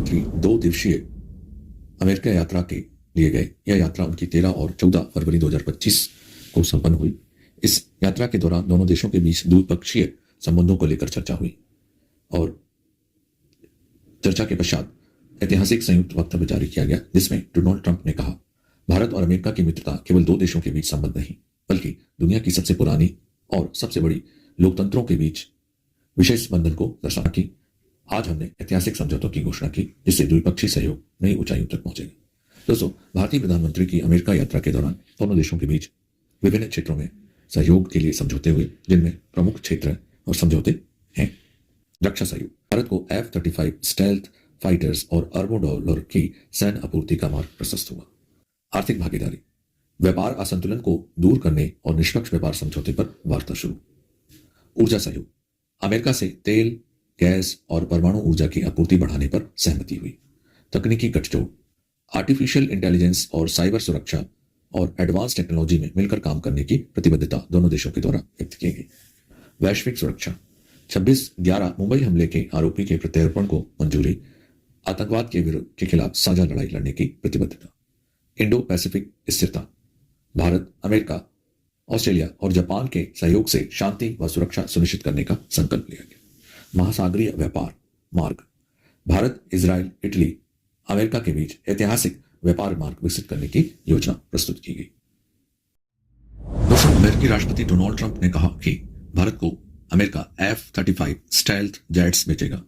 प्रधानमंत्री 2 दिवसीय अमेरिका यात्रा के लिए गए। यह यात्रा उनकी 13 और 14 फरवरी 2025 को संपन्न हुई। इस यात्रा के दौरान दोनों देशों के बीच द्विपक्षीय संबंधों को लेकर चर्चा हुई और चर्चा के पश्चात ऐतिहासिक संयुक्त वक्तव्य जारी किया गया, जिसमें डोनाल्ड ट्रंप ने कहा, भारत और अमेरिका की मित्रता केवल 2 देशों के बीच संबंध नहीं, बल्कि दुनिया की सबसे पुरानी और सबसे बड़ी लोकतंत्रों के बीच विशेष बंधन को दर्शाता कि आज हमने ऐतिहासिक समझौतों की घोषणा की, जिससे द्विपक्षीय सहयोग नई ऊंचाइयों तक पहुंचेगा। दोस्तों, भारतीय प्रधानमंत्री की अमेरिका यात्रा के दौरान दोनों देशों के बीच विभिन्न क्षेत्रों में सहयोग के लिए समझौते हुए, जिनमें प्रमुख क्षेत्र और समझौते हैं। रक्षा सहयोग, भारत को F-35 स्टेल्थ फाइटर्स और अरबों डॉलर की सैन्य आपूर्ति का मार्ग प्रशस्त हुआ। आर्थिक भागीदारी, व्यापार असंतुलन को दूर करने और निष्पक्ष व्यापार समझौते पर वार्ता शुरू। ऊर्जा सहयोग, अमेरिका से तेल, गैस और परमाणु ऊर्जा की आपूर्ति बढ़ाने पर सहमति हुई। तकनीकी गठजोड़, आर्टिफिशियल इंटेलिजेंस और साइबर सुरक्षा और एडवांस टेक्नोलॉजी में मिलकर काम करने की प्रतिबद्धता दोनों देशों के द्वारा व्यक्त की गई। वैश्विक सुरक्षा, 26/11 मुंबई हमले के आरोपी के प्रत्यर्पण को मंजूरी, आतंकवाद के खिलाफ साझा लड़ाई लड़ने की प्रतिबद्धता। इंडो पैसिफिक स्थिरता, भारत, अमेरिका, ऑस्ट्रेलिया और जापान के सहयोग से शांति व सुरक्षा सुनिश्चित करने का संकल्प लिया गया। महासागरीय व्यापार मार्ग, भारत, इजराइल, इटली, अमेरिका के बीच ऐतिहासिक व्यापार मार्ग विकसित करने की योजना प्रस्तुत की गई। दोस्तों, अमेरिकी राष्ट्रपति डोनाल्ड ट्रंप ने कहा कि भारत को अमेरिका F-35 स्टेल्थ जेट्स बेचेगा।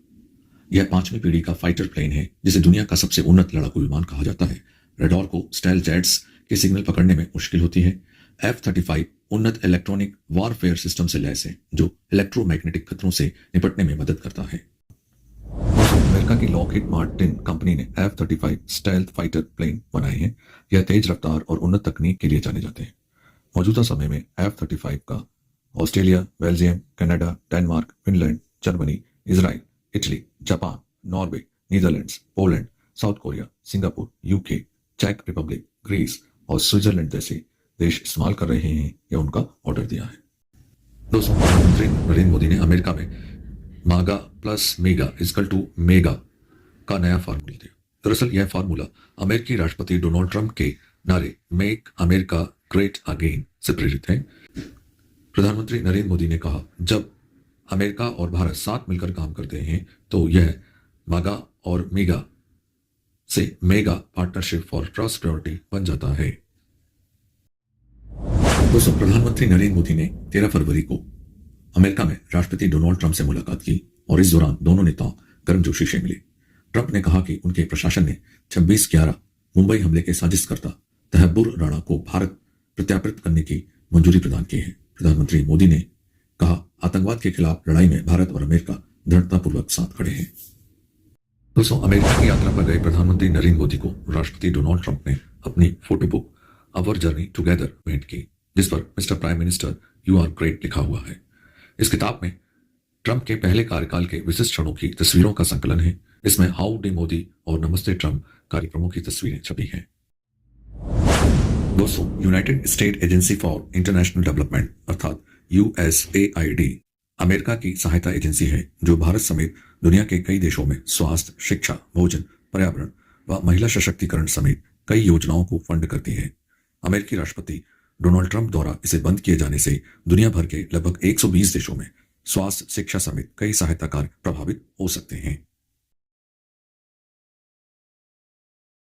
यह 5वीं पीढ़ी का फाइटर प्लेन है, जिसे दुनिया का सबसे उन्नत लड़ाकू विमान कहा जाता है। रडार को स्टेल्थ जेट्स के सिग्नल पकड़ने में मुश्किल होती है। F-35 उन्नत इलेक्ट्रॉनिक वॉरफेयर सिस्टम से लैस है, जो इलेक्ट्रोमैग्नेटिक खतरों से निपटने में मदद करता है। अमेरिका की लॉकहीड मार्टिन कंपनी ने F-35 स्टेल्थ फाइटर प्लेन बनाए हैं। यह तेज रफ्तार और उन्नत तकनीक के लिए जाने जाते हैं। मौजूदा समय में F-35 का Australia, Belgium, Canada, Denmark, Finland, Germany, Israel, Italy, Japan, Norway, Netherlands, Poland, South Korea, Singapore, UK, चेक रिपब्लिक, ग्रीस और स्विट्जरलैंड जैसे देश इस्तेमाल कर रहे हैं या उनका ऑर्डर दिया है। दोस्तों, प्रधानमंत्री नरेंद्र मोदी ने अमेरिका में MAGA plus MEGA equal to MEGA का नया फार्मूला दिया। दरअसल यह फार्मूला अमेरिकी राष्ट्रपति डोनाल्ड ट्रंप के नारे मेक अमेरिका ग्रेट अगेन से प्रेरित है। प्रधानमंत्री नरेंद्र मोदी ने कहा, जब अमेरिका और भारत साथ मिलकर काम करते हैं तो यह मागा और मेगा से मेगा पार्टनरशिप फॉर प्रॉस्पेरिटी बन जाता है। दोस्तों, प्रधानमंत्री नरेंद्र मोदी ने 13 फरवरी को अमेरिका में राष्ट्रपति डोनाल्ड ट्रंप से मुलाकात की और इस दौरान दोनों नेताओं गर्मजोशी से मिले। ट्रंप ने कहा कि उनके प्रशासन ने 26/11 मुंबई हमले के साजिशकर्ता तहब्बुर राणा को भारत प्रत्यार्पित करने की मंजूरी प्रदान की है। प्रधानमंत्री मोदी ने कहा, आतंकवाद के खिलाफ लड़ाई में भारत और अमेरिका दृढ़तापूर्वक साथ खड़े हैं। दोस्तों, अमेरिका की यात्रा पर गए प्रधानमंत्री नरेंद्र मोदी को राष्ट्रपति डोनाल्ड ट्रंप ने अपनी photo book our journey together भेंट की, जिस पर mister Prime Minister you are great लिखा हुआ है। इस किताब में ट्रंप के पहले कार्यकाल के विशिष्ट क्षणों की तस्वीरों का संकलन है। इसमें हाउ डी मोदी और नमस्ते ट्रंप कार्यक्रमों की तस्वीरें छपी हैं। दोस्तों, United state agency for international development अर्थात USAID अमेरिका की सहायता एजेंसी है, जो भारत समेत दुनिया के कई देशों में स्वास्थ्य, शिक्षा, भोजन, पर्यावरण व महिला सशक्तिकरण समेत कई योजनाओं को फंड करती है। अमेरिकी राष्ट्रपति डोनाल्ड ट्रंप द्वारा इसे बंद किए जाने से दुनिया भर के लगभग 120 देशों में स्वास्थ्य, शिक्षा समेत कई सहायता कार्य प्रभावित हो सकते हैं।